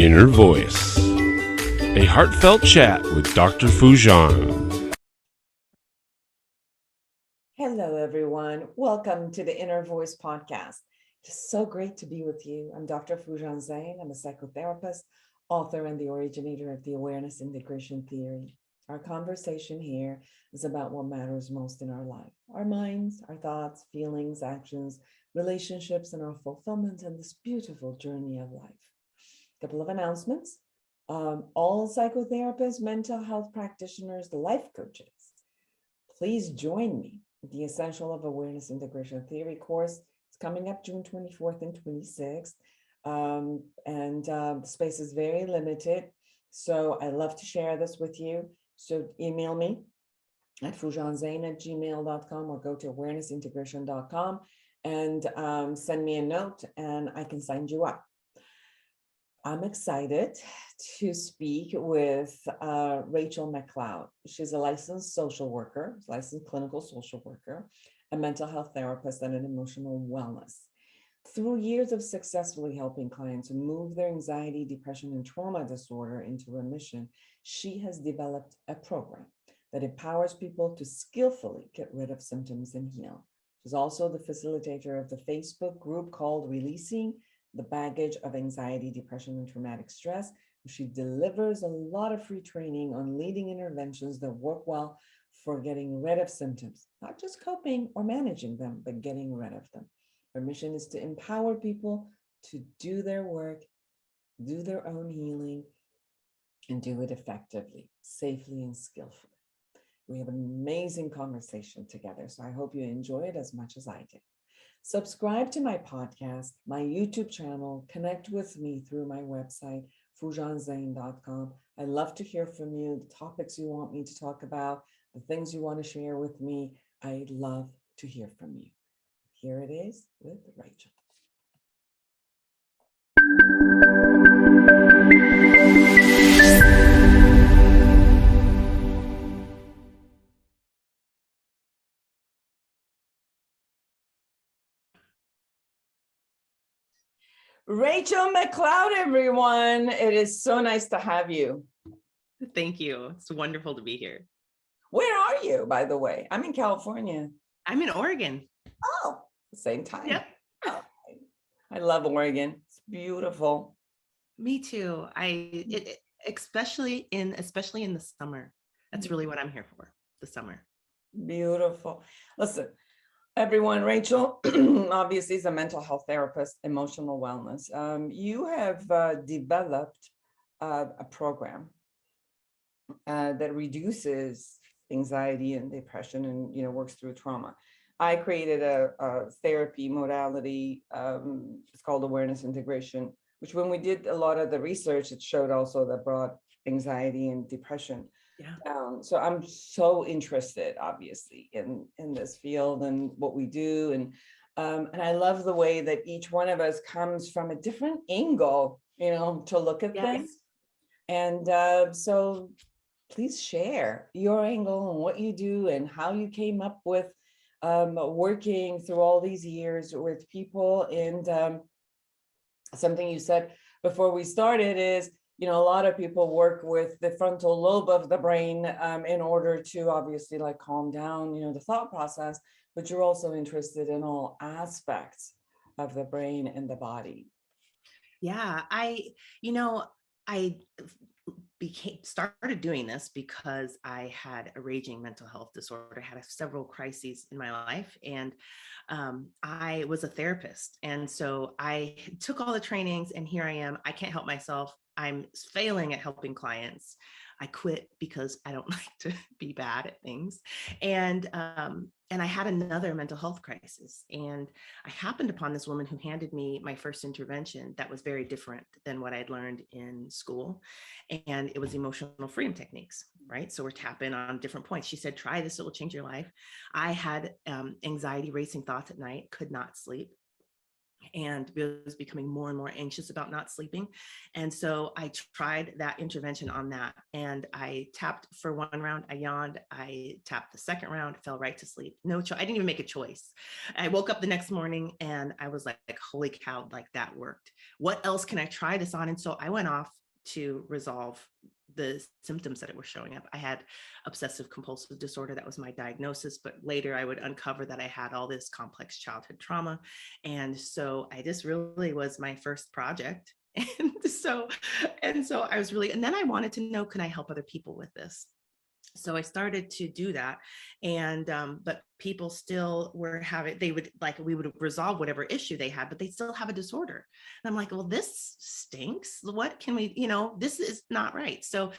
Inner Voice, a heartfelt chat with Dr. Foojan. Hello, everyone. Welcome to the Inner Voice podcast. It's so great to be with you. I'm Dr. Foojan Zeine. I'm a psychotherapist, author, and the originator of the awareness integration theory. Our conversation here is about what matters most in our life: our minds, our thoughts, feelings, actions, relationships, and our fulfillment in this beautiful journey of life. A couple of announcements. All psychotherapists, mental health practitioners, life coaches, please join me. The Essential of Awareness Integration Theory course is coming up June 24th and 26th. The space is very limited. So I love to share this with you. So email me at fujanzain@gmail.com or go to awarenessintegration.com and send me a note and I can sign you up. I'm excited to speak with Rachelle McCloud. She's a licensed social worker, licensed clinical social worker, a mental health therapist, and an emotional wellness. Through years of successfully helping clients move their anxiety, depression, and trauma disorder into remission, she has developed a program that empowers people to skillfully get rid of symptoms and heal. She's also the facilitator of the Facebook group called Releasing the Baggage of Anxiety, Depression, and Traumatic Stress. She delivers a lot of free training on leading interventions that work well for getting rid of symptoms, not just coping or managing them, but getting rid of them. Her mission is to empower people to do their work, do their own healing, and do it effectively, safely, and skillfully. We have an amazing conversation together, so I hope you enjoy it as much as I did. Subscribe to my podcast, my YouTube channel, connect with me through my website, fujanzain.com. I love to hear from you, the topics you want me to talk about, the things you want to share with me. I love to hear from you. Here it is with Rachelle. Rachelle McCloud, everyone. It is so nice to have you. Thank you. It's wonderful to be here. Where are you, by the way? I'm in California. I'm in Oregon. Oh, same time. Yep. Oh, I love Oregon. It's beautiful. Me too. Especially in the summer. That's really what I'm here for, the summer. Beautiful. Listen, everyone, Rachelle obviously is a mental health therapist, emotional wellness. You have developed a program that reduces anxiety and depression and works through trauma. I created a therapy modality. It's called awareness integration, which when we did a lot of the research, it showed also that brought anxiety and depression down. So I'm so interested, obviously, in this field and what we do. And I love the way that each one of us comes from a different angle, to look at things. And so please share your angle and what you do and how you came up with working through all these years with people. And something you said before we started is, a lot of people work with the frontal lobe of the brain in order to obviously calm down, the thought process, but you're also interested in all aspects of the brain and the body. Yeah, I started doing this because I had a raging mental health disorder. I had several crises in my life, and I was a therapist. And so I took all the trainings, and here I am. I can't help myself. I'm failing at helping clients. I quit because I don't like to be bad at things. And I had another mental health crisis. And I happened upon this woman who handed me my first intervention that was very different than what I'd learned in school. And it was emotional freedom techniques, right? So we're tapping on different points. She said, try this, it will change your life. I had anxiety, racing thoughts at night, could not sleep, and was becoming more and more anxious about not sleeping. And so I tried that intervention on that, and I tapped for one round, I yawned, I tapped the second round, fell right to sleep. No choice. I didn't even make a choice. I woke up the next morning and I was like, holy cow, that worked. What else can I try this on? And so I went off to resolve the symptoms that it was showing up. I had obsessive compulsive disorder. That was my diagnosis, but later I would uncover that I had all this complex childhood trauma. And so this really was my first project. And so I was really, and then I wanted to know, can I help other people with this? So I started to do that. And but people still were having, they would like, we would resolve whatever issue they had, but they still have a disorder. And I'm like, well, this stinks. What can we, this is not right. So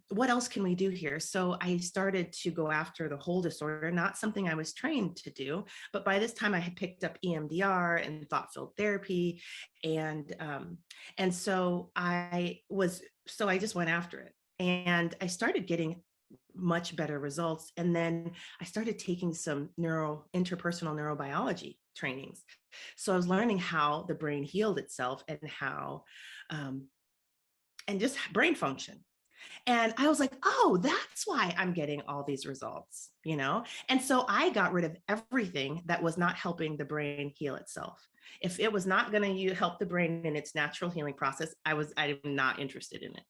what else can we do here? So I started to go after the whole disorder, not something I was trained to do, but by this time I had picked up EMDR and thought-filled therapy. And so I just went after it. And I started getting much better results. And then I started taking some interpersonal neurobiology trainings. So I was learning how the brain healed itself and how, and just brain function. And I was like, oh, that's why I'm getting all these results, And so I got rid of everything that was not helping the brain heal itself. If it was not going to help the brain in its natural healing process, I'm not interested in it.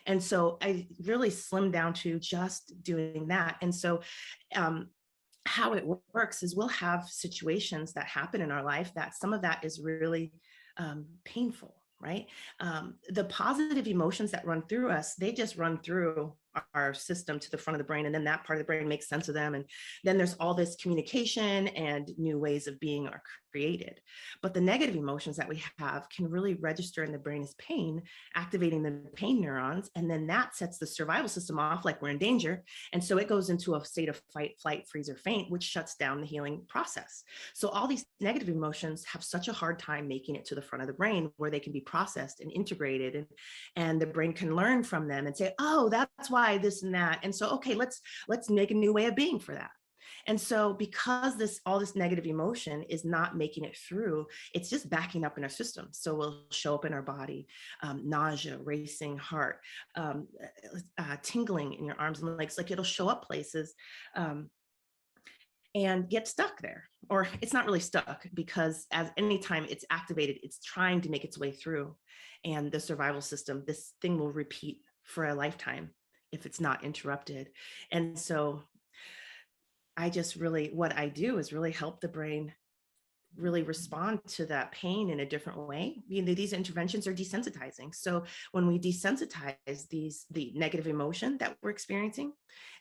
And so I really slimmed down to just doing that. And so how it works is we'll have situations that happen in our life that some of that is really painful, right? The positive emotions that run through us, they just run through our system to the front of the brain, and then that part of the brain makes sense of them. And then there's all this communication and new ways of being are created. But the negative emotions that we have can really register in the brain as pain, activating the pain neurons. And then that sets the survival system off like we're in danger. And so it goes into a state of fight, flight, freeze, or faint, which shuts down the healing process. So all these negative emotions have such a hard time making it to the front of the brain where they can be processed and integrated, and the brain can learn from them and say, oh, that's why this and that. And so, okay, let's make a new way of being for that. And so because all this negative emotion is not making it through, it's just backing up in our system. So we'll show up in our body, nausea, racing heart, tingling in your arms and legs, like it'll show up places and get stuck there. Or it's not really stuck, because as anytime it's activated, it's trying to make its way through. And the survival system, this thing will repeat for a lifetime if it's not interrupted. And so what I do is really help the brain really respond to that pain in a different way. These interventions are desensitizing. So when we desensitize the negative emotion that we're experiencing,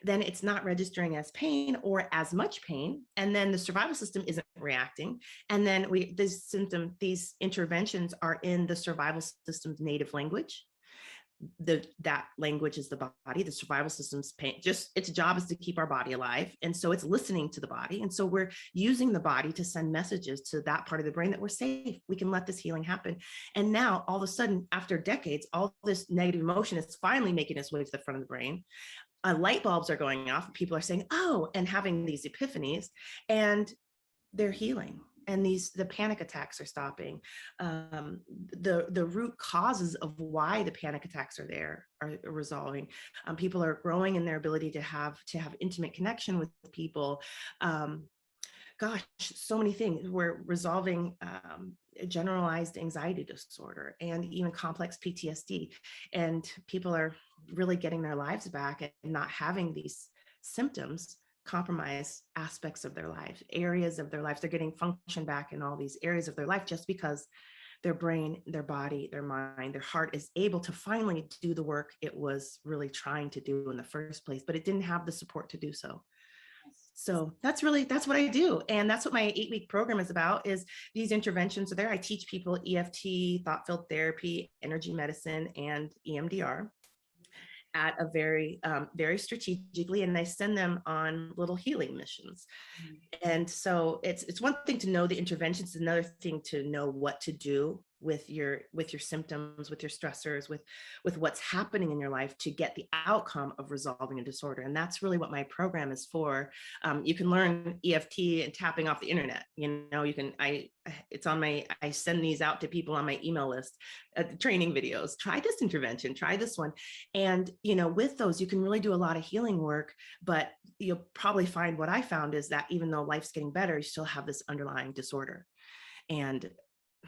then it's not registering as pain or as much pain. And then the survival system isn't reacting. And then these interventions are in the survival system's native language. That language is the body. The survival system's pain, just its job is to keep our body alive. And so it's listening to the body. And so we're using the body to send messages to that part of the brain that we're safe. We can let this healing happen. And now all of a sudden, after decades, all this negative emotion is finally making its way to the front of the brain. Light bulbs are going off. People are saying, oh, and having these epiphanies, and they're healing. And the panic attacks are stopping. The root causes of why the panic attacks are there are resolving. People are growing in their ability to have intimate connection with people. Gosh, so many things. We're resolving generalized anxiety disorder and even complex PTSD. And people are really getting their lives back and not having these symptoms compromise aspects of their life, areas of their life. They're getting function back in all these areas of their life just because their brain, their body, their mind, their heart is able to finally do the work it was really trying to do in the first place, but it didn't have the support to do so. So that's what I do. And that's what my 8-week program is about, is these interventions are there. I teach people EFT, thought-filled therapy, energy medicine, and EMDR at a very, very strategically, and I send them on little healing missions. And so it's one thing to know the interventions, another thing to know what to do with your symptoms, with your stressors, with what's happening in your life to get the outcome of resolving a disorder. And that's really what my program is for. You can learn EFT and tapping off the internet. I send these out to people on my email list, training videos. Try this intervention, try this one. And, with those, you can really do a lot of healing work, but you'll probably find what I found is that even though life's getting better, you still have this underlying disorder. And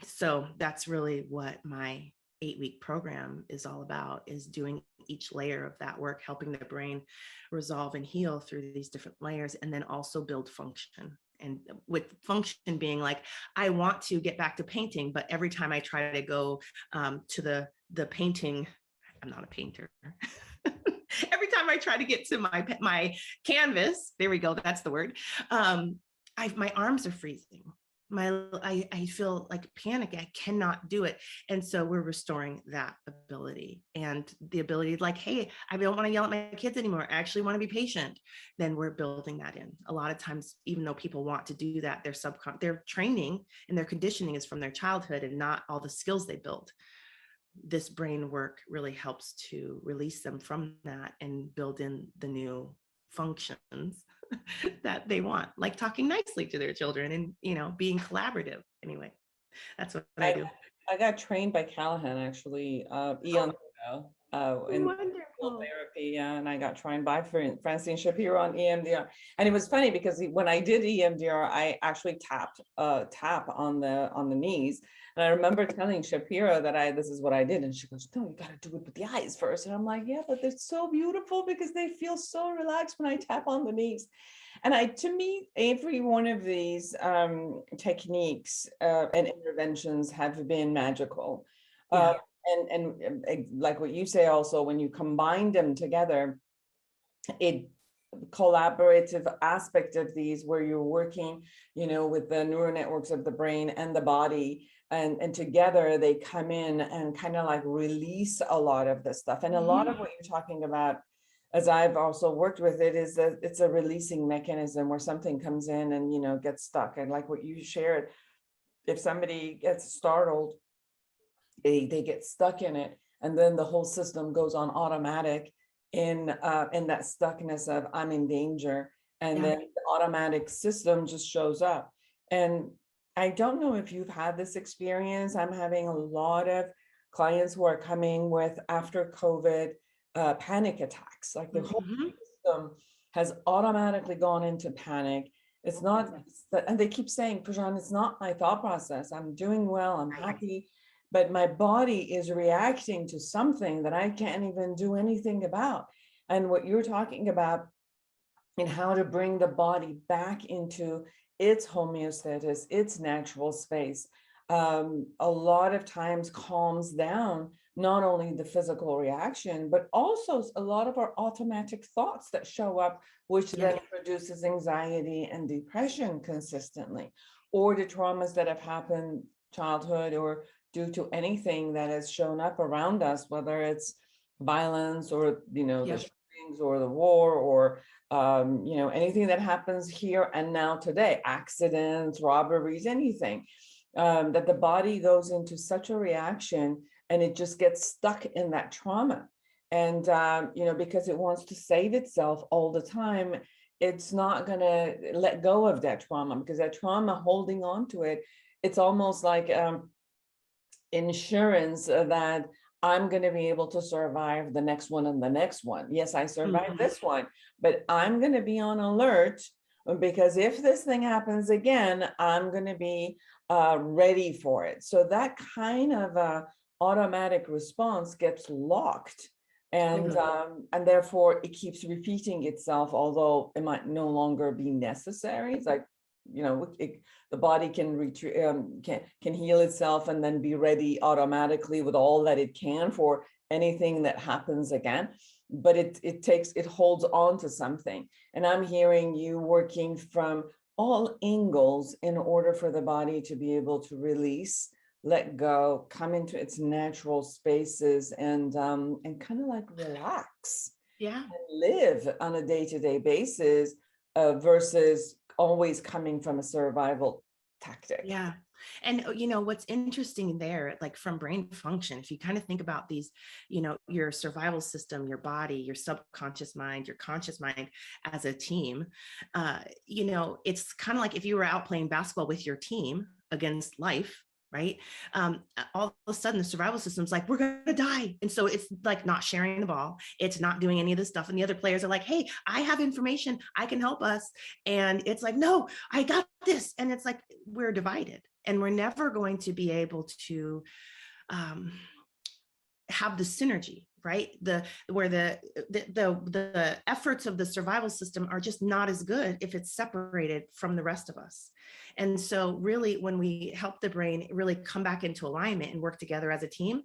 so that's really what my 8-week program is all about, is doing each layer of that work, helping the brain resolve and heal through these different layers, and then also build function. And with function being like, I want to get back to painting, but every time I try to go to the painting, I'm not a painter. Every time I try to get to my canvas, there we go, that's the word. My arms are freezing. I feel like panic. I cannot do it. And so we're restoring that ability, and the ability like, hey, I don't want to yell at my kids anymore. I actually want to be patient. Then we're building that in. A lot of times, even though people want to do that, their training and their conditioning is from their childhood and not all the skills they built. This brain work really helps to release them from that and build in the new functions that they want, like talking nicely to their children and, being collaborative. Anyway, that's what I do. I got trained by Callahan actually, eons ago, in Wonderful. therapy, and I got trained by Francine Shapiro on EMDR. And it was funny because when I did EMDR, I actually tap on the knees. And I remember telling Shapiro that this is what I did, and she goes, "No, you got to do it with the eyes first." And I'm like, "Yeah, but they're so beautiful because they feel so relaxed when I tap on the knees." And to me, every one of these techniques and interventions have been magical. Yeah. And like what you say also, when you combine them together, it collaborative aspect of these where you're working, with the neural networks of the brain and the body, and together they come in and kind of like release a lot of this stuff. And a lot of what you're talking about, as I've also worked with it, is that it's a releasing mechanism where something comes in and gets stuck. And like what you shared, if somebody gets startled, they get stuck in it, and then the whole system goes on automatic in that stuckness of I'm in danger, and then the automatic system just shows up. And I don't know if you've had this experience. I'm having a lot of clients who are coming with after COVID panic attacks, like the whole system has automatically gone into panic. It's not, and they keep saying, Foojan, it's not my thought process. I'm doing well, I'm happy, but my body is reacting to something that I can't even do anything about. And what you're talking about and how to bring the body back into its homeostasis, its natural space, a lot of times calms down not only the physical reaction, but also a lot of our automatic thoughts that show up, which then produces anxiety and depression consistently, or the traumas that have happened childhood or due to anything that has shown up around us, whether it's violence or, the shootings or the war or, anything that happens here and now today, accidents, robberies, anything, that the body goes into such a reaction and it just gets stuck in that trauma. And, because it wants to save itself all the time, it's not going to let go of that trauma, because that trauma, holding on to it, it's almost like insurance that I'm going to be able to survive the next one and the next one. Yes, I survived this one, but I'm going to be on alert, because if this thing happens again, I'm going to be ready for it. So that kind of automatic response gets locked, and therefore it keeps repeating itself, although it might no longer be necessary. It's like, the body can retreat, can heal itself and then be ready automatically with all that it can for anything that happens again. But it holds on to something. And I'm hearing you working from all angles in order for the body to be able to release, let go, come into its natural spaces, and kind of like relax, and live on a day-to-day basis, versus always coming from a survival tactic. Yeah. And what's interesting there, like from brain function, if you kind of think about these, your survival system, your body, your subconscious mind, your conscious mind as a team, it's kind of like if you were out playing basketball with your team against life, right? All of a sudden the survival system's like, we're going to die. And so it's like not sharing the ball. It's not doing any of this stuff. And the other players are like, hey, I have information. I can help us. And it's like, no, I got this. And it's like, we're divided, and we're never going to be able to have the synergy, right? Where the efforts of the survival system are just not as good if it's separated from the rest of us. And so really, when we help the brain really come back into alignment and work together as a team,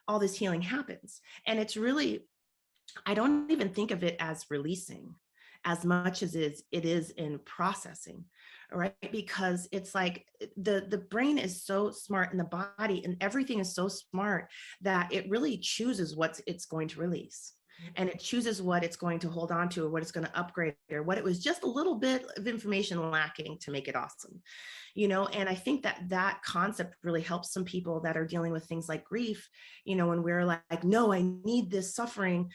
all this healing happens. And it's really, I don't even think of it as releasing as much as it is in processing, right? Because it's like the brain is so smart, and the body and everything is so smart that it really chooses what it's going to release. And it chooses what it's going to hold on to, or what it's going to upgrade, or what it was just a little bit of information lacking to make it awesome. And I think that concept really helps some people that are dealing with things like grief, when we're like, no, I need this suffering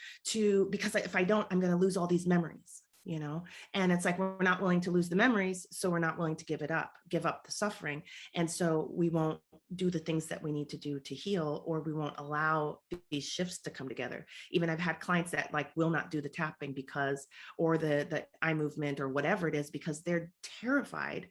because if I don't, I'm going to lose all these memories. And it's like, we're not willing to lose the memories, so we're not willing to give up the suffering. And so we won't do the things that we need to do to heal, or we won't allow these shifts to come together. Even I've had clients that like will not do the tapping or the eye movement or whatever it is, because they're terrified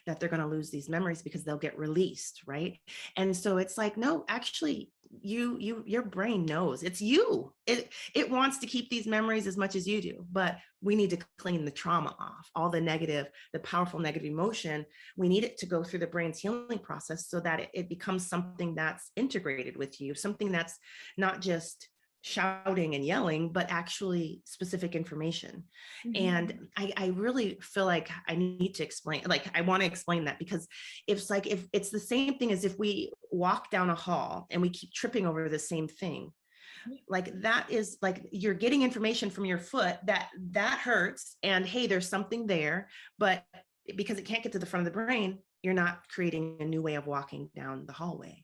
that they're going to lose these memories because they'll get released, right? And so it's like, no, actually, your brain knows it's you. It wants to keep these memories as much as you do, but we need to clean the trauma off, all the powerful negative emotion. We need it to go through the brain's healing process so that it becomes something that's integrated with you, something that's not just shouting and yelling, but actually specific information. And I really feel like I need to explain, like, I want to explain that, because if it's the same thing as if we walk down a hall and we keep tripping over the same thing, like that is like you're getting information from your foot that hurts, and hey, there's something there, but because it can't get to the front of the brain, you're not creating a new way of walking down the hallway.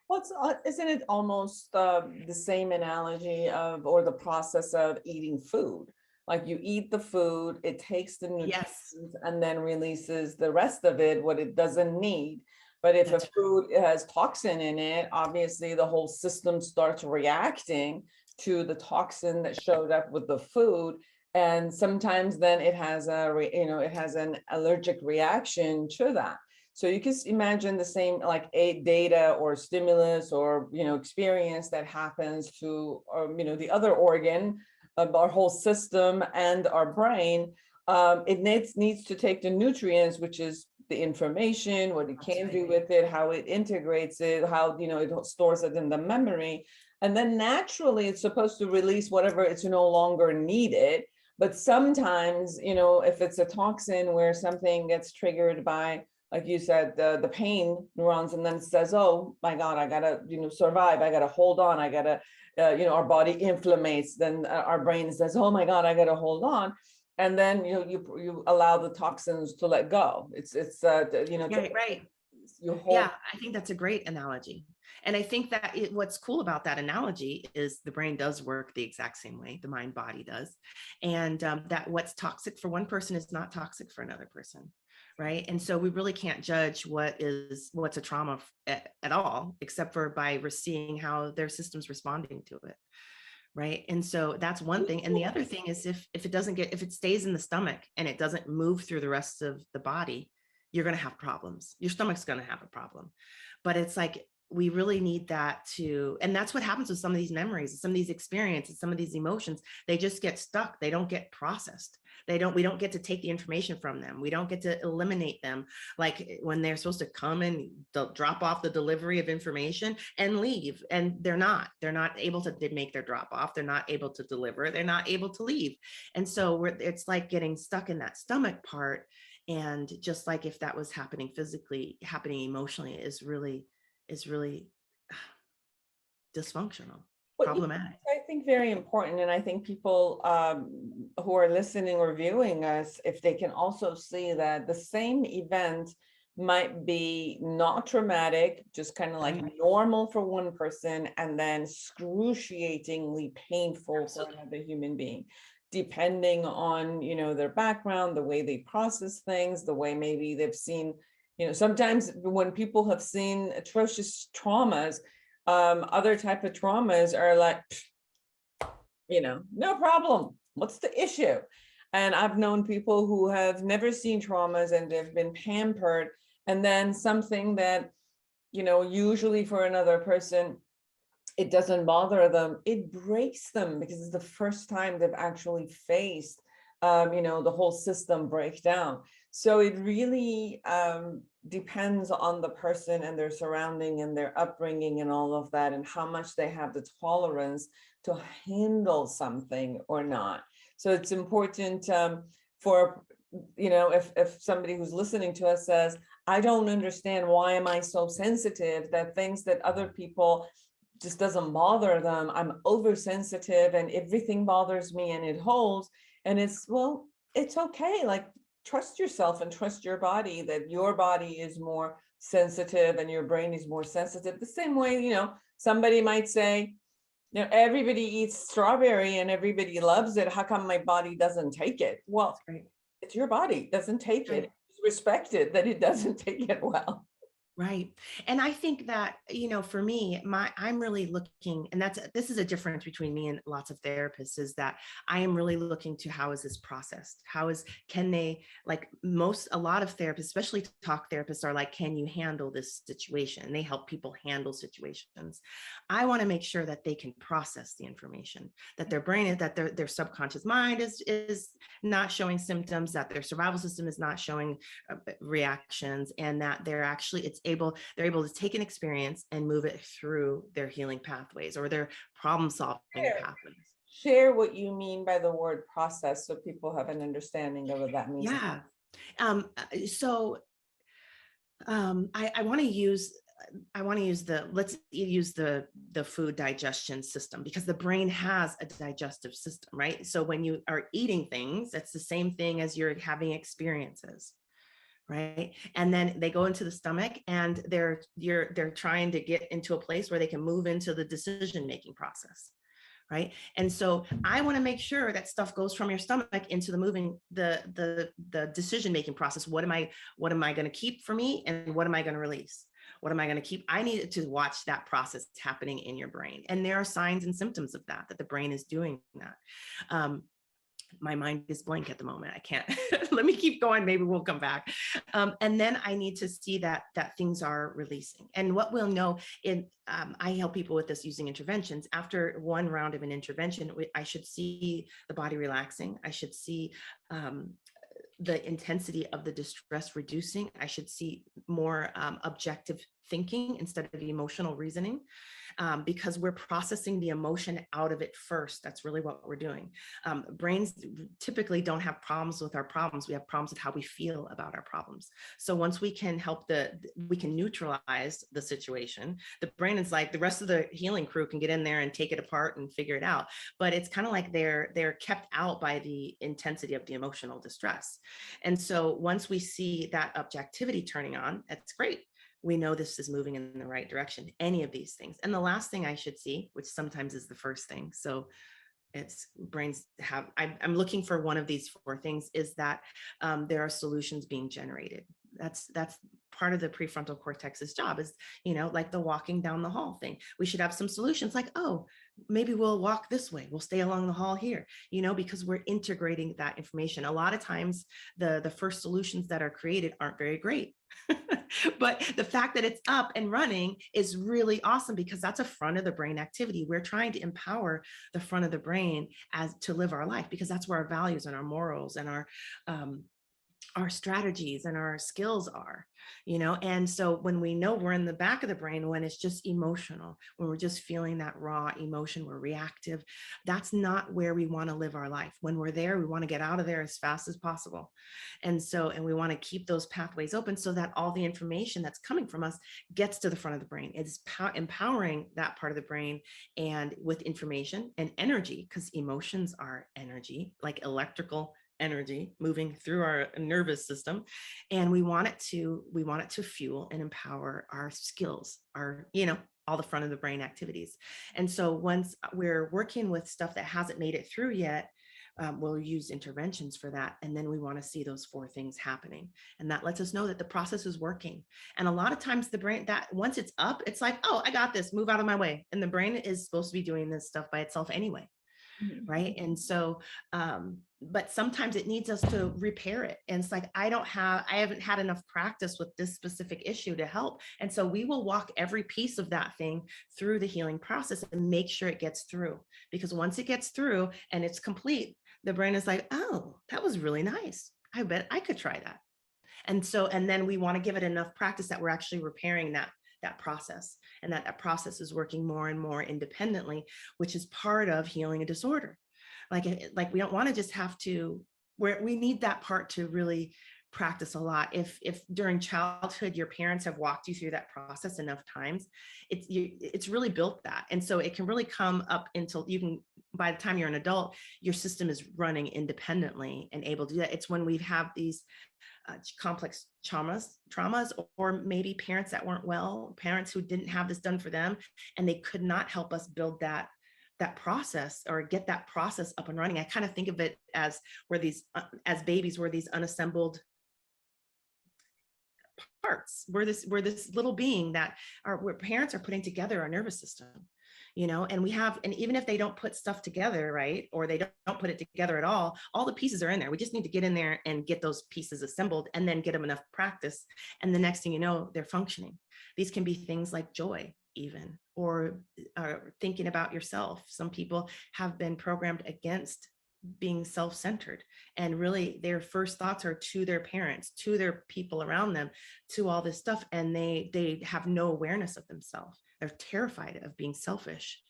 Well, isn't it almost the same analogy or the process of eating food? Like you eat the food, it takes the nutrients and then releases the rest of it, what it doesn't need. But if a food has toxin in it, obviously the whole system starts reacting to the toxin that showed up with the food. And sometimes then it has it has an allergic reaction to that. So you can imagine the same, like a data or stimulus or, experience that happens to, the other organ of our whole system and our brain. It needs to take the nutrients, which is the information, what it can do with it, how it integrates it, how, it stores it in the memory. And then naturally it's supposed to release whatever it's no longer needed. But sometimes, if it's a toxin where something gets triggered by, like you said, the pain neurons, and then it says, oh my God, I gotta, survive. I gotta hold on. I gotta, our body inflammates. Then our brain says, oh my God, I gotta hold on. And then, you allow the toxins to let go. Right. Yeah, I think that's a great analogy. And I think that what's cool about that analogy is the brain does work the exact same way the mind body does. And that what's toxic for one person is not toxic for another person. Right. And so we really can't judge what's a trauma at all, except for by seeing how their system's responding to it. Right. And so that's one thing. And the other thing is if it stays in the stomach and it doesn't move through the rest of the body, you're going to have problems. Your stomach's going to have a problem. But it's like, we really need that and that's what happens with some of these memories, some of these experiences, some of these emotions. They just get stuck. They don't get processed. We don't get to take the information from them. We don't get to eliminate them. Like when they're supposed to come and drop off the delivery of information and leave. And they're not able to make their drop off. They're not able to deliver. They're not able to leave. And so it's like getting stuck in that stomach part. And just like if that was happening physically, happening emotionally is really dysfunctional, problematic. I think very important. And I think people who are listening or viewing us, if they can also see that the same event might be not traumatic, just kind of like normal for one person, and then excruciatingly painful for another human being, depending on, their background, the way they process things, the way maybe they've seen, sometimes when people have seen atrocious traumas, other type of traumas are like, no problem. What's the issue? And I've known people who have never seen traumas and they've been pampered. And then something that, usually for another person it doesn't bother them, it breaks them because it's the first time they've actually faced, the whole system breakdown. So it really depends on the person and their surrounding and their upbringing and all of that, and how much they have the tolerance to handle something or not. So it's important for, if somebody who's listening to us says, I don't understand, why am I so sensitive that things that other people just doesn't bother them, I'm oversensitive and everything bothers me and it holds. And it's, well, it's okay. Like, trust yourself and trust your body, that your body is more sensitive and your brain is more sensitive. The same way, somebody might say, everybody eats strawberry and everybody loves it, how come my body doesn't take it? Well, Right. it's your body doesn't take Right. it. Respect it that it doesn't take it well. Right. And I think that, for me, I'm really looking, and this is a difference between me and lots of therapists, is that I am really looking to how is this processed? Can they, like a lot of therapists, especially talk therapists, are like, can you handle this situation? And they help people handle situations. I want to make sure that they can process the information, that their brain, that their subconscious mind is not showing symptoms, that their survival system is not showing reactions, and that they're able to take an experience and move it through their healing pathways or their problem solving pathways. Share what you mean by the word process so people have an understanding of what that means. Yeah. So I want to use let's use the food digestion system, because the brain has a digestive system, right? So when you are eating things, that's the same thing as you're having experiences, right? And then they go into the stomach, and they're trying to get into a place where they can move into the decision-making process, right? And so I want to make sure that stuff goes from your stomach into the decision-making process. What am I going to keep for me, and what am I going to release? What am I going to keep? I need to watch that process happening in your brain. And there are signs and symptoms of that the brain is doing that. My mind is blank at the moment. I can't, let me keep going. Maybe we'll come back. And then I need to see that things are releasing. And what we'll know I help people with this using interventions. After one round of an intervention, I should see the body relaxing. I should see the intensity of the distress reducing. I should see more objective thinking instead of emotional reasoning, because we're processing the emotion out of it first. That's really what we're doing. Brains typically don't have problems with our problems. We have problems with how we feel about our problems. So once we can we can neutralize the situation, the brain is like, the rest of the healing crew can get in there and take it apart and figure it out. But it's kind of like they're kept out by the intensity of the emotional distress. And so once we see that objectivity turning on, that's great. We know this is moving in the right direction, any of these things. And the last thing I should see, which sometimes is the first thing, so it's brains have, I'm looking for one of these four things, is that there are solutions being generated. That's part of the prefrontal cortex's job, is, like the walking down the hall thing. We should have some solutions, like, oh, maybe we'll walk this way, we'll stay along the hall here, because we're integrating that information. A lot of times the first solutions that are created aren't very great. But the fact that it's up and running is really awesome, because that's a front of the brain activity. We're trying to empower the front of the brain as to live our life, because that's where our values and our morals and our strategies and our skills are, and so when we know we're in the back of the brain, when it's just emotional, when we're just feeling that raw emotion, we're reactive, that's not where we want to live our life. When we're there, we want to get out of there as fast as possible. And we want to keep those pathways open so that all the information that's coming from us gets to the front of the brain. It's empowering that part of the brain, and with information and energy, because emotions are energy, like electrical energy moving through our nervous system. And we want it to fuel and empower our skills, our, all the front of the brain activities. And so once we're working with stuff that hasn't made it through yet, we'll use interventions for that. And then we want to see those four things happening. And that lets us know that the process is working. And a lot of times the brain, that once it's up, it's like, oh, I got this, move out of my way. And the brain is supposed to be doing this stuff by itself anyway. Right. And so but sometimes it needs us to repair it. And it's like, I haven't had enough practice with this specific issue to help. And so we will walk every piece of that thing through the healing process and make sure it gets through. Because once it gets through and it's complete, the brain is like, oh, that was really nice. I bet I could try that. And then we want to give it enough practice that we're actually repairing that process, and that process is working more and more independently, which is part of healing a disorder. Like we don't want to just have to, where we need that part to really practice a lot. If during childhood your parents have walked you through that process enough times, it's really built that. And so it can really come up until you can, by the time you're an adult, your system is running independently and able to do that. It's when we have these complex traumas, or maybe parents that weren't well, parents who didn't have this done for them, and they could not help us build that process or get that process up and running. I kind of think of it as as babies, we're these unassembled parts. We're this little being that where parents are putting together our nervous system, and even if they don't put stuff together, right, or they don't put it together at all the pieces are in there. We just need to get in there and get those pieces assembled, and then get them enough practice, and the next thing you know, they're functioning. These can be things like joy, even, or thinking about yourself. Some people have been programmed against being self-centered, and really their first thoughts are to their parents, to their people around them, to all this stuff, and they have no awareness of themselves. They're terrified of being selfish.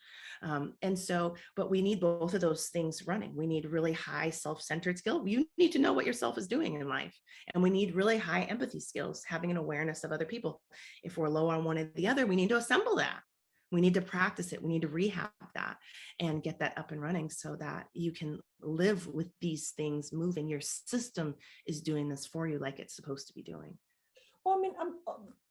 But we need both of those things running. We need really high self-centered skill. You need to know what yourself is doing in life. And we need really high empathy skills, having an awareness of other people. If we're low on one or the other, we need to assemble that. We need to practice it. We need to rehab that and get that up and running so that you can live with these things moving. Your system is doing this for you like it's supposed to be doing. Well, I mean,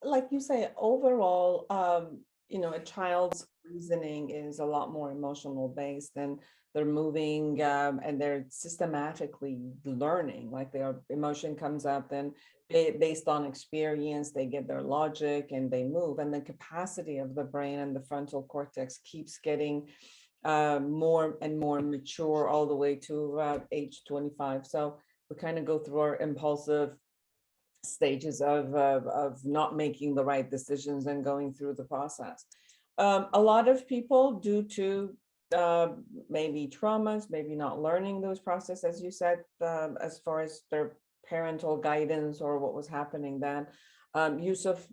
like you say, overall, a child's reasoning is a lot more emotional based, and they're moving and they're systematically learning. Like their emotion comes up, then based on experience, they get their logic and they move. And the capacity of the brain and the frontal cortex keeps getting more and more mature all the way to age 25. So we kind of go through our impulsive stages of not making the right decisions and going through the process. A lot of people, due to maybe traumas, maybe not learning those processes, as you said, as far as their parental guidance or what was happening then, use of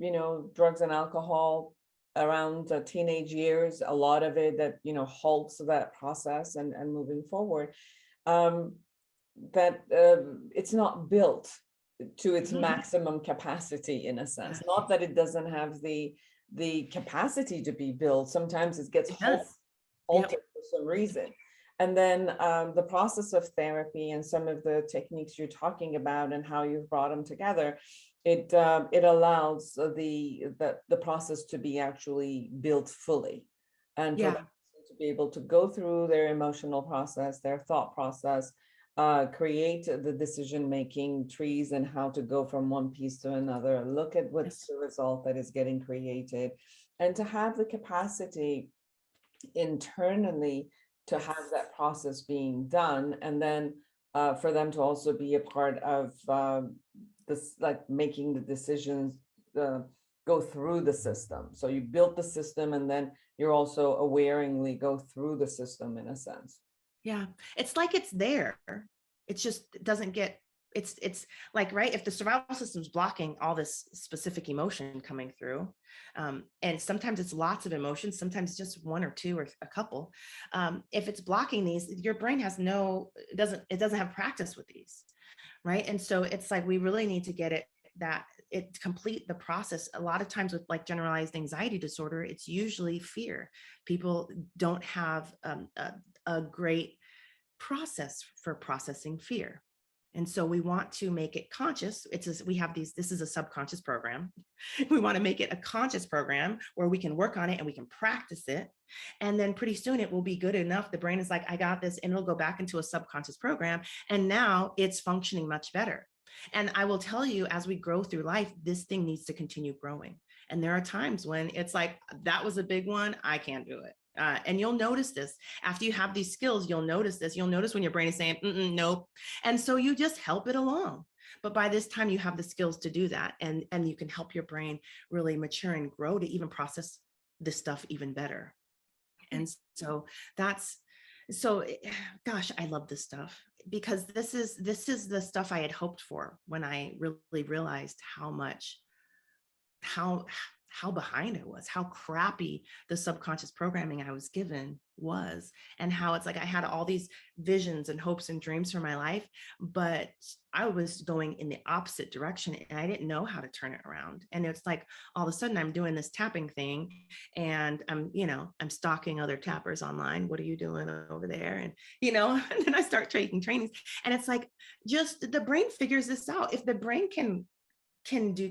drugs and alcohol around teenage years, a lot of it that halts that process and moving forward, that it's not built to its maximum capacity, in a sense. Not that it doesn't have the capacity to be built. Sometimes it gets altered for some reason. And then the process of therapy and some of the techniques you're talking about and how you've brought them together, it allows the process to be actually built fully, and for them to be able to go through their emotional process, their thought process, create the decision-making trees and how to go from one piece to another, look at what's the result that is getting created, and to have the capacity internally to have that process being done. And then for them to also be a part of this, like making the decisions, go through the system. So you built the system, and then you're also awareingly go through the system, in a sense. Yeah, it's like it's there. It just doesn't get, it's like, right, if the survival system's blocking all this specific emotion coming through, and sometimes it's lots of emotions, sometimes just one or two or a couple. If it's blocking these, your brain has it doesn't have practice with these, right? And so it's like, we really need to get it complete the process. A lot of times with like generalized anxiety disorder, it's usually fear. People don't have a great process for processing fear. And so we want to make it conscious. This is a subconscious program. We want to make it a conscious program where we can work on it and we can practice it. And then pretty soon it will be good enough. The brain is like, I got this, and it'll go back into a subconscious program. And now it's functioning much better. And I will tell you, as we grow through life, this thing needs to continue growing. And there are times when it's like, that was a big one. I can't do it. And you'll notice this after you have these skills, you'll notice this. You'll notice when your brain is saying, nope. And so you just help it along. But by this time you have the skills to do that. And you can help your brain really mature and grow to even process this stuff even better. And so gosh, I love this stuff, because this is the stuff I had hoped for when I really realized how behind I was, how crappy the subconscious programming I was given was, and how it's like I had all these visions and hopes and dreams for my life, but I was going in the opposite direction and I didn't know how to turn it around. And it's like all of a sudden I'm doing this tapping thing and I'm stalking other tappers online. What are you doing over there? And and then I start taking trainings, and it's like just the brain figures this out. If the brain can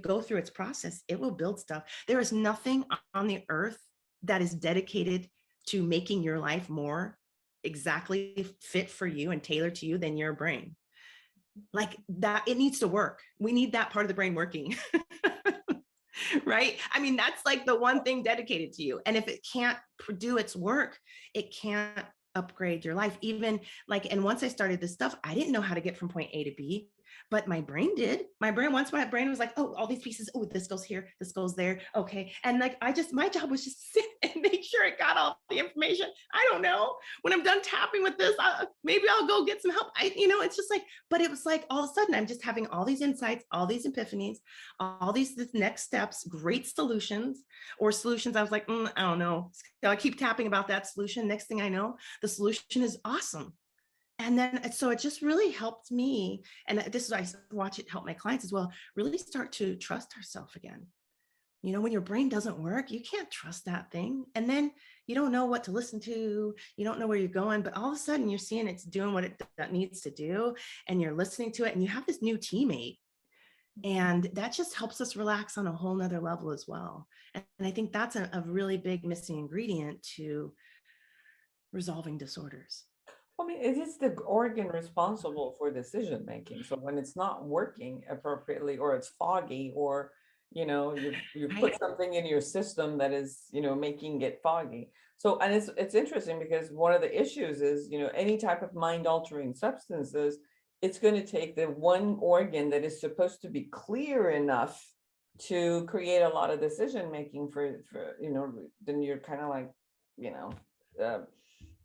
go through its process, it will build stuff. There is nothing on the earth that is dedicated to making your life more exactly fit for you and tailored to you than your brain. Like that, it needs to work. We need that part of the brain working. Right? I mean, that's like the one thing dedicated to you. And if it can't do its work, it can't upgrade your life. Even like, and once I started this stuff, I didn't know how to get from point A to B. But my brain did. My brain was like, oh, all these pieces. Oh, this goes here. This goes there. Okay. And like, my job was just sit and make sure it got all the information. I don't know. When I'm done tapping with this, maybe I'll go get some help. It's just like, but it was like all of a sudden I'm just having all these insights, all these epiphanies, all these next steps, great solutions or solutions. I was like, I don't know. So I keep tapping about that solution. Next thing I know, the solution is awesome. And then, so it just really helped me. And this is, I watch it help my clients as well, really start to trust ourselves again. When your brain doesn't work, you can't trust that thing. And then you don't know what to listen to. You don't know where you're going, but all of a sudden you're seeing it's doing what it needs to do. And you're listening to it and you have this new teammate. And that just helps us relax on a whole nother level as well. And I think that's a really big missing ingredient to resolving disorders. I mean, it is the organ responsible for decision making. So when it's not working appropriately, or it's foggy, or you Right. put something in your system that is making it foggy. So, and it's interesting because one of the issues is any type of mind altering substances, it's going to take the one organ that is supposed to be clear enough to create a lot of decision making for then you're kind of like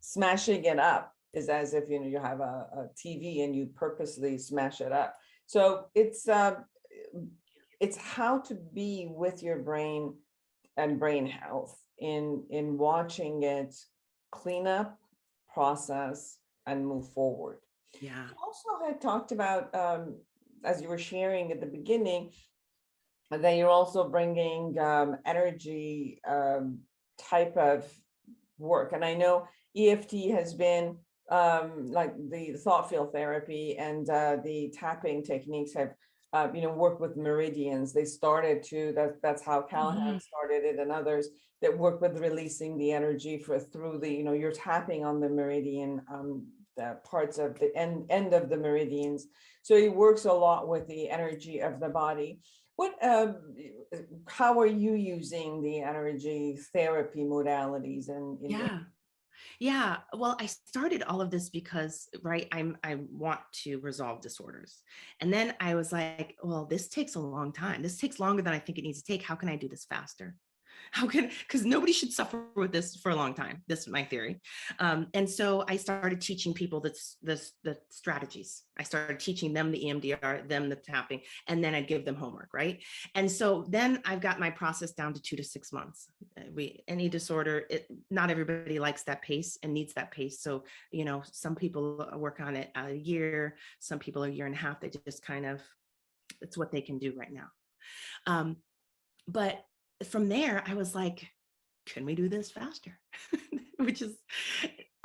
smashing it up. Is as if you have a TV and you purposely smash it up. So it's how to be with your brain and brain health in watching it clean up, process, and move forward. Yeah. You also had talked about, as you were sharing at the beginning, that you're also bringing energy type of work, and I know EFT has been like the thought field therapy and the tapping techniques have worked with meridians. They started to that's how Callahan started it, and others that work with releasing the energy through the you're tapping on the meridian, the parts of the end of the meridians. So it works a lot with the energy of the body. How are you using the energy therapy modalities Yeah. Well, I started all of this because, right, I want to resolve disorders. And then I was like, well, this takes a long time. This takes longer than I think it needs to take. How can I do this faster? Because nobody should suffer with this for a long time. This is my theory. And so I started teaching people the strategies. I started teaching them the EMDR, them the tapping, and then I'd give them homework, right? And so then I've got my process down to 2 to 6 months. Any disorder, not everybody likes that pace and needs that pace. So, some people work on it a year, some people a year and a half. They just kind of, it's what they can do right now. But from there, I was like, can we do this faster? Which is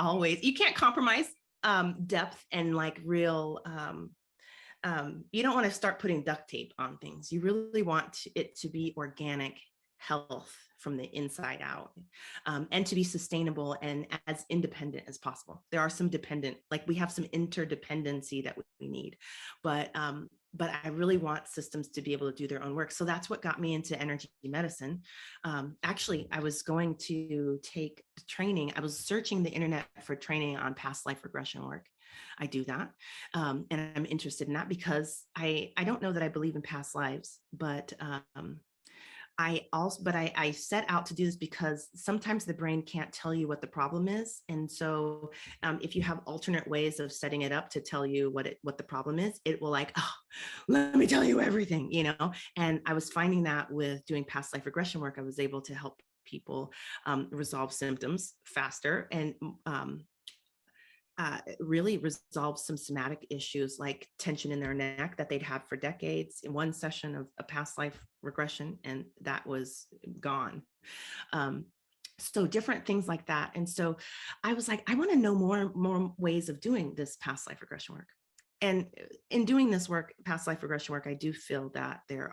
always, you can't compromise depth and like real, you don't want to start putting duct tape on things. You really want it to be organic health from the inside out, and to be sustainable and as independent as possible. There are some dependent, like we have some interdependency that we need, but but I really want systems to be able to do their own work. So that's what got me into energy medicine. Actually, I was going to take training. I was searching the internet for training on past life regression work. I do that. And I'm interested in that because I don't know that I believe in past lives, but I set out to do this because sometimes the brain can't tell you what the problem is. And so if you have alternate ways of setting it up to tell you what the problem is, it will like, oh, let me tell you everything, you know? And I was finding that with doing past life regression work, I was able to help people resolve symptoms faster and really resolve some somatic issues like tension in their neck that they'd had for decades in one session of a past life regression, and that was gone. So different things like that. And so I was like, I want to know more ways of doing this past life regression work. And in doing this work, past life regression work, I do feel that there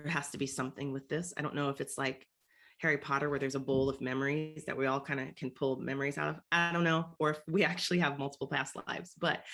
has to be something with this. I don't know if it's like Harry Potter, where there's a bowl of memories that we all kind of can pull memories out of. I don't know, or if we actually have multiple past lives. But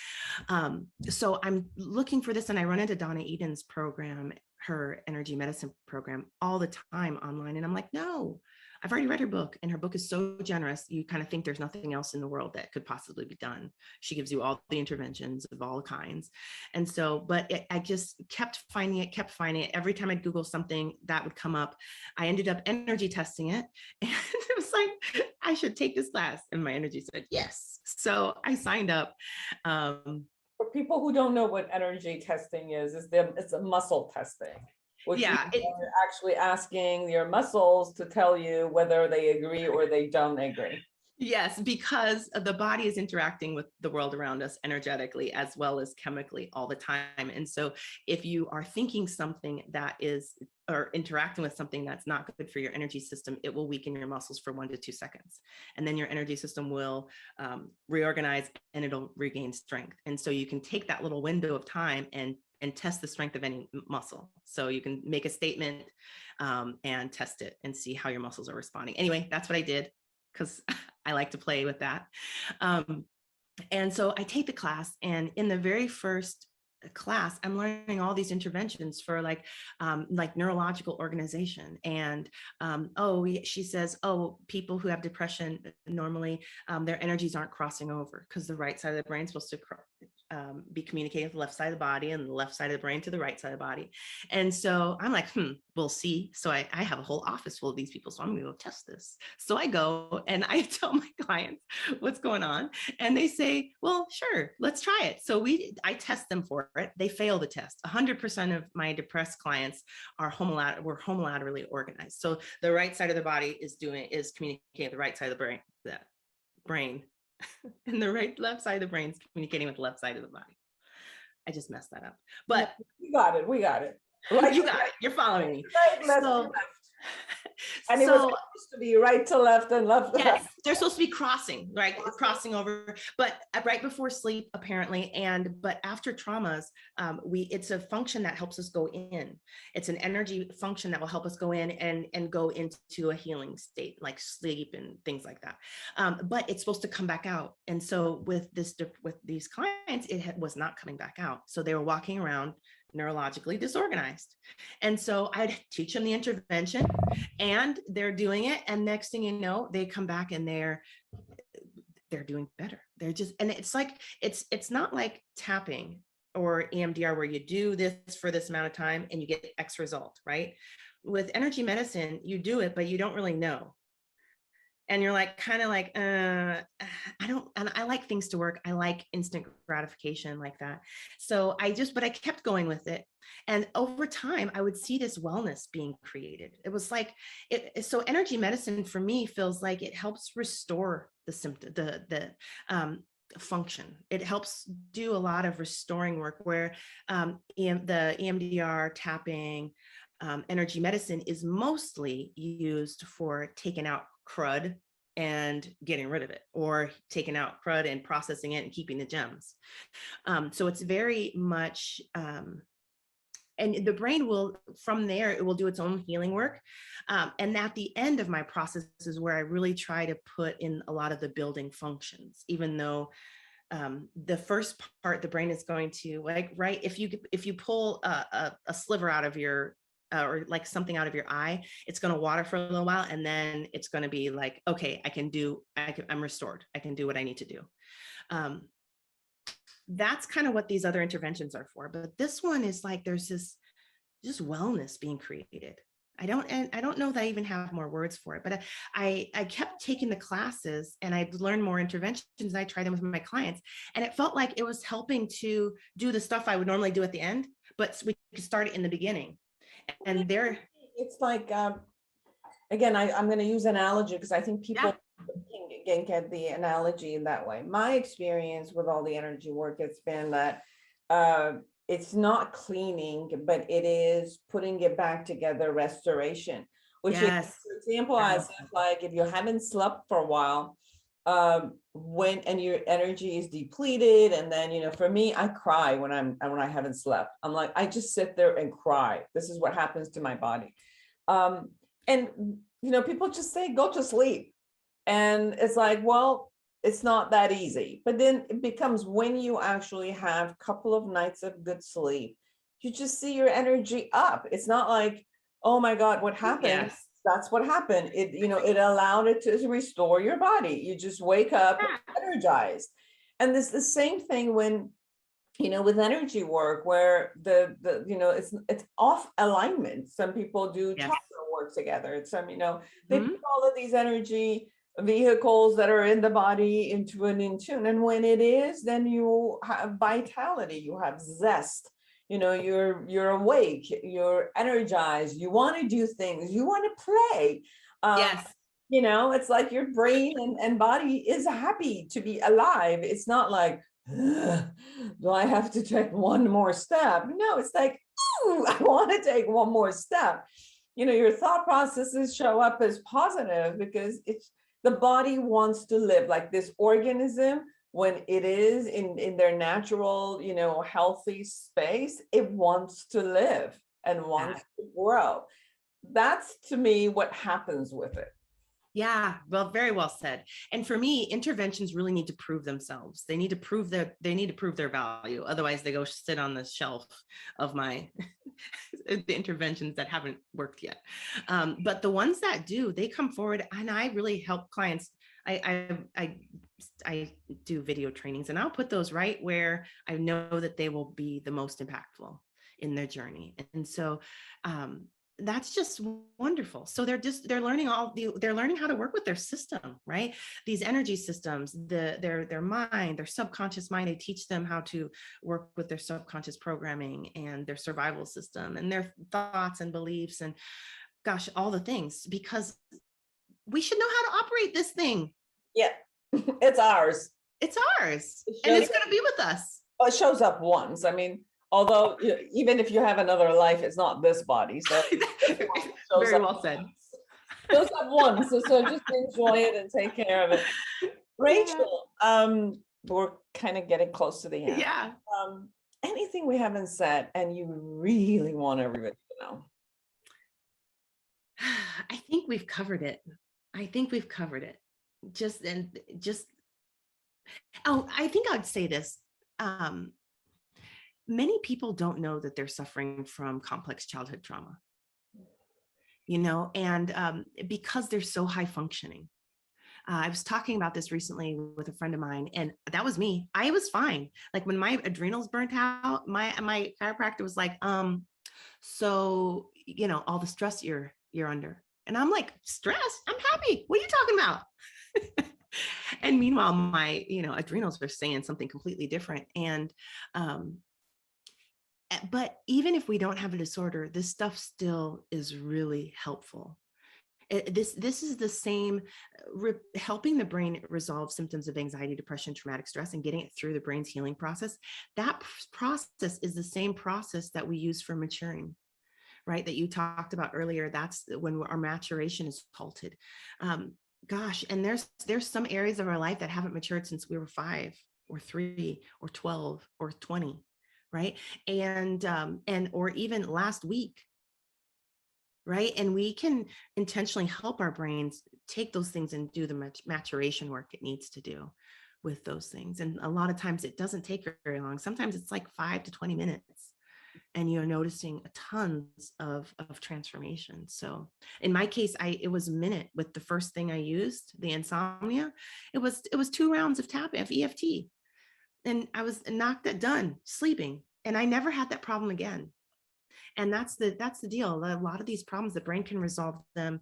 so I'm looking for this, and I run into Donna Eden's program, her energy medicine program, all the time online. And I'm like, no, I've already read her book, and her book is so generous. You kind of think there's nothing else in the world that could possibly be done. She gives you all the interventions of all kinds. And so, but I just kept finding it. Every time I'd Google something that would come up, I ended up energy testing it. And it was like, I should take this class. And my energy said, yes. So I signed up. For people who don't know what energy testing is, it's a muscle testing. Which yeah, you're actually asking your muscles to tell you whether they agree or they don't agree. Yes, because the body is interacting with the world around us energetically as well as chemically all the time. And so if you are thinking something that is, or interacting with something that's not good for your energy system, it will weaken your muscles for 1 to 2 seconds. And then your energy system will reorganize and it'll regain strength. And so you can take that little window of time and test the strength of any muscle. So you can make a statement and test it and see how your muscles are responding. Anyway, that's what I did, because I like to play with that. And so I take the class, and in the very first class, I'm learning all these interventions for like neurological organization. And she says, people who have depression normally their energies aren't crossing over, because the right side of the brain is supposed to be communicating with the left side of the body, and the left side of the brain to the right side of the body. And so I'm like, we'll see. So I have a whole office full of these people. So I'm going to go test this. So I go and I tell my clients what's going on. And they say, well, sure, let's try it. So I test them for it. They fail the test. 100% of my depressed clients were homolaterally organized. So the right side of the body is communicating with the right side of the brain. And the left side of the brain is communicating with the left side of the body. I just messed that up. But we got it. Right, you got it. You're following me. Right, left, left. And it was supposed to be right to left and left to yes, right. They're supposed to be crossing over, but right before sleep, apparently. But after traumas, it's a function that helps us go in. It's an energy function that will help us go in and go into a healing state, like sleep and things like that. But it's supposed to come back out. And so with these clients, it was not coming back out. So they were walking around neurologically disorganized. And so I'd teach them the intervention, and they're doing it. And next thing you know, they come back and they're doing better. They're just, and it's like, it's not like tapping or EMDR where you do this for this amount of time and you get X result, right? With energy medicine, you do it, but you don't really know. And you're like, kind of like, I like things to work. I like instant gratification like that. So but I kept going with it. And over time, I would see this wellness being created. It was like, so energy medicine for me feels like it helps restore the symptom, the function. It helps do a lot of restoring work where the EMDR tapping, energy medicine is mostly used for taking out crud and getting rid of it, or taking out crud and processing it and keeping the gems. So it's very much, and the brain will, from there, it will do its own healing work. And at the end of my process is where I really try to put in a lot of the building functions, even though the first part, the brain is going to like, right. If you pull a sliver out of your, or like something out of your eye, it's going to water for a little while. And then it's going to be like, okay, I'm restored. I can do what I need to do. That's kind of what these other interventions are for. But this one is like, there's this just wellness being created. I don't know that I even have more words for it, but I kept taking the classes and I learned more interventions and I tried them with my clients. And it felt like it was helping to do the stuff I would normally do at the end, but we could start it in the beginning. And it's like, again, I'm going to use analogy because I think people can get the analogy in that way. My experience with all the energy work, it's been that it's not cleaning, but it is putting it back together, restoration, which is, for example, as if like if you haven't slept for a while, and your energy is depleted, and then, you know, for me, I cry when I haven't slept. I'm like, I just sit there and cry. This is what happens to my body. And you know, people just say go to sleep, and it's like, well, it's not that easy. But then it becomes, when you actually have a couple of nights of good sleep, you just see your energy up. It's not like, oh my God, what happened? Yes. That's what happened. It, you know, it allowed it to restore your body. You just wake up energized. And this the same thing when, you know, with energy work, where the you know, it's off alignment. Some people do chakra work together. It's some, you know, they put all of these energy vehicles that are in the body into an in tune. And when it is, then you have vitality, you have zest, you know, you're awake, you're energized, you want to do things, you want to play. You know, it's like your brain and body is happy to be alive. It's not like, do I have to take one more step? No, it's like, ooh, I want to take one more step. You know, your thought processes show up as positive because it's, the body wants to live. Like this organism, when it is in their natural, you know, healthy space, it wants to live and wants to grow. That's, to me, what happens with it. Yeah, well, very well said. And for me, interventions really need to prove themselves. They need to prove their value. Otherwise, they go sit on the shelf of my the interventions that haven't worked yet. But the ones that do, they come forward, and I really help clients. I do video trainings, and I'll put those right where I know that they will be the most impactful in their journey. And so that's just wonderful. So they're learning they're learning how to work with their system, right? These energy systems, their mind, their subconscious mind. I teach them how to work with their subconscious programming and their survival system and their thoughts and beliefs and gosh, all the things, because we should know how to operate this thing. Yeah, it's ours. It's ours. And it's going to be with us. Well, it shows up once. I mean, although even if you have another life, it's not this body. So very well said. Shows up once. So just enjoy it and take care of it. Rachel, we're kind of getting close to the end. Yeah. Anything we haven't said and you really want everybody to know? I think we've covered it. I think I'd say this. Many people don't know that they're suffering from complex childhood trauma, you know, and because they're so high functioning. I was talking about this recently with a friend of mine, and that was me. I was fine. Like when my adrenals burnt out, my chiropractor was like, so, you know, all the stress you're under. And I'm like, stress? I'm happy. What are you talking about? And meanwhile, my, you know, adrenals were saying something completely different. And, but even if we don't have a disorder, this stuff still is really helpful. This is the same, helping the brain resolve symptoms of anxiety, depression, traumatic stress, and getting it through the brain's healing process. That process is the same process that we use for maturing, right? That you talked about earlier. That's when our maturation is halted. Gosh, and there's some areas of our life that haven't matured since we were 5 or 3 or 12 or 20, right? And or even last week, right? And we can intentionally help our brains take those things and do the maturation work it needs to do, with those things. And a lot of times it doesn't take very long. Sometimes it's like 5 to 20 minutes and you're noticing tons of transformation. So in my case, it was a minute with the first thing I used, the insomnia. It was 2 rounds of EFT, and I was knocked that done, sleeping. And I never had that problem again. And that's the deal. A lot of these problems, the brain can resolve them,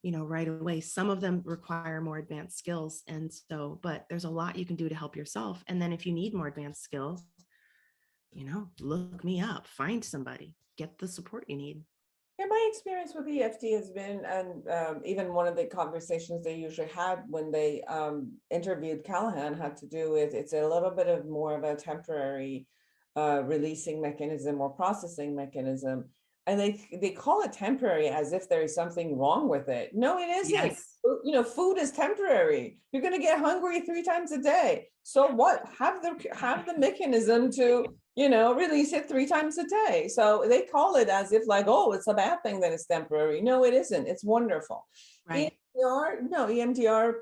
right away. Some of them require more advanced skills. And so, but there's a lot you can do to help yourself. And then if you need more advanced skills, look me up, find somebody, get the support you need. Yeah, my experience with EFT has been, and even one of the conversations they usually had when they interviewed Callahan had to do with, it's a little bit of more of a temporary releasing mechanism or processing mechanism. And they call it temporary as if there is something wrong with it. No, it isn't. Yes. Food is temporary. You're going to get hungry 3 times a day. So what? Have the mechanism to, release it 3 times a day. So they call it as if like, oh, it's a bad thing that it's temporary. No, it isn't. It's wonderful. Right. EMDR,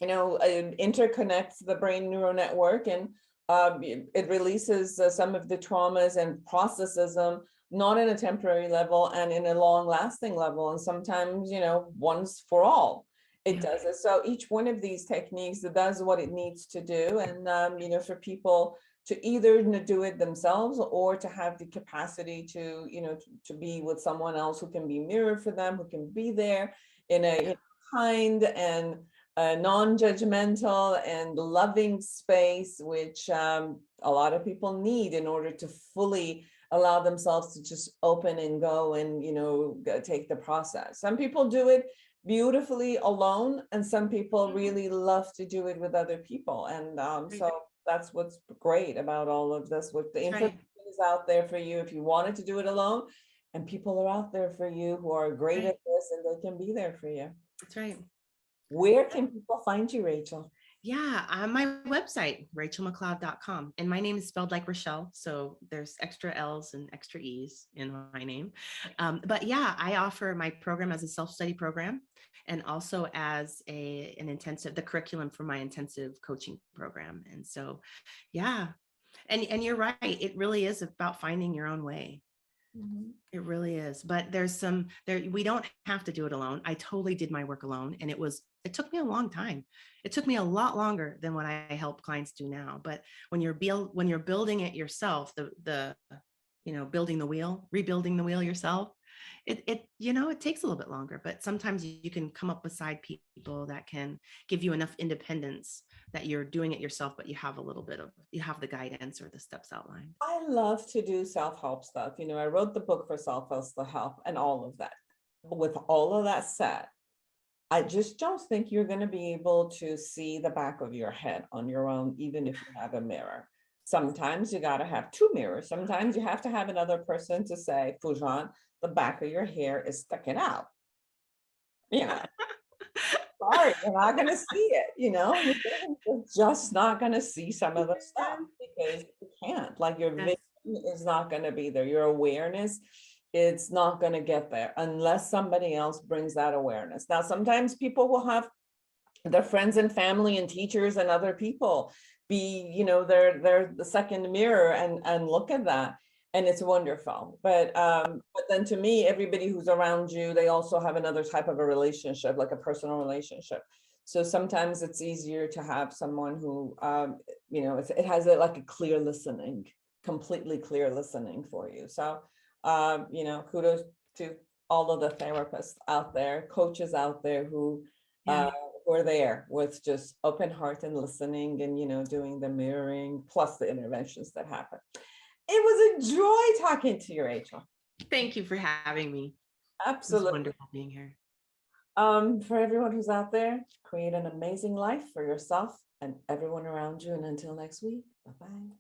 interconnects the brain neural network, and it releases some of the traumas and processes them, not in a temporary level and in a long lasting level. And sometimes, once for all, it does it. So each one of these techniques does what it needs to do. And, for people to either do it themselves or to have the capacity to, to be with someone else who can be mirrored for them, who can be there in a kind and non-judgmental and loving space, which a lot of people need in order to fully allow themselves to just open and go and, take the process. Some people do it beautifully alone, and some people really love to do it with other people. And so that's what's great about all of this. With the information is out there for you if you wanted to do it alone, and people are out there for you who are great at this, and they can be there for you. That's right. Where can people find you, Rachel? Yeah, on my website, RachelMcCloud.com. And my name is spelled like Rachelle. So there's extra L's and extra E's in my name. But yeah, I offer my program as a self-study program, and also as an intensive, the curriculum for my intensive coaching program. And so, yeah. And you're right. It really is about finding your own way. Mm-hmm. It really is. But we don't have to do it alone. I totally did my work alone. And it took me a long time. It took me a lot longer than what I help clients do now. But when you're building it yourself, building the wheel, rebuilding the wheel yourself, it takes a little bit longer, but sometimes you can come up beside people that can give you enough independence that you're doing it yourself, but you have the guidance or the steps outlined. I love to do self-help stuff. I wrote the book for self-help and all of that. With all of that said, I just don't think you're going to be able to see the back of your head on your own, even if you have a mirror. Sometimes you got to have 2 mirrors. Sometimes you have to have another person to say, Foojan, the back of your hair is sticking out. Sorry, you're not going to see it. You're just not going to see some of the stuff because you can't. Like your vision is not going to be there. Your awareness, it's not going to get there unless somebody else brings that awareness. Now, sometimes people will have their friends and family and teachers and other people be, they're the second mirror and look at that. And it's wonderful. But then to me, everybody who's around you, they also have another type of a relationship, like a personal relationship. So sometimes it's easier to have someone who, it has like a clear listening, completely clear listening for you. So, kudos to all of the therapists out there, coaches out there who are there with just open heart and listening and, doing the mirroring plus the interventions that happen. It was a joy talking to you, Rachel. Thank you for having me. Absolutely. It's wonderful being here. For everyone who's out there, create an amazing life for yourself and everyone around you. And until next week, bye-bye.